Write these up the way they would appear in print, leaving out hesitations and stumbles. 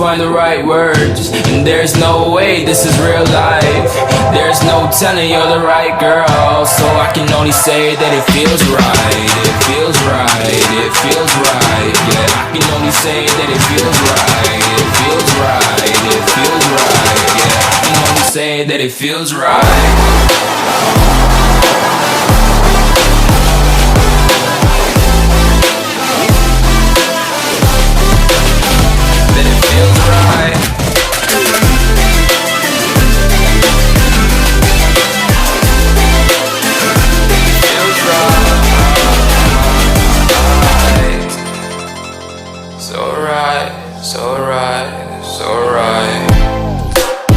find the right words, and there's no way this is real life. There's no telling you're the right girl, so I can only say that it feels right. It feels right, it feels right, yeah. I can only say that it feels right. It feels right, it feels right, yeah. I can only say that it feels right.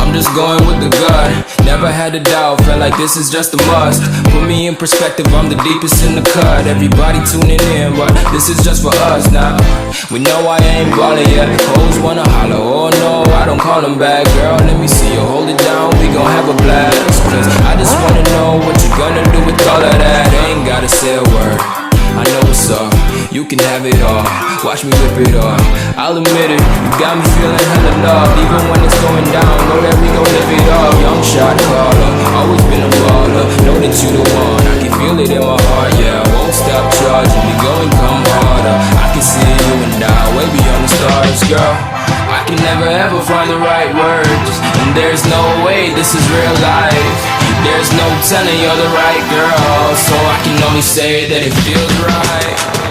I'm just going with the gut, never had a doubt, felt like this is just a must. Put me in perspective, I'm the deepest in the cut. Everybody tuning in, but this is just for us now. We know I ain't ballin' yet, hoes wanna holler, oh no, I don't call them back. Girl, let me see you hold it down, we gon' have a blast. Cause I just wanna know what you gonna do with all of that. Ain't gotta say a word, I know what's up, you can have it all. Watch me rip it off, I'll admit it, you got me feeling hella loved. Even when it's going down, know that we gon' live it up. Young shot caller, always been a baller. Know that you the one, I can feel it in my heart, yeah. I won't stop charging, we going come harder. I can see you and I, way beyond the stars, girl. I can never ever find the right words, and there's no way this is real life. There's no telling you're the right girl, so I can only say that it feels right.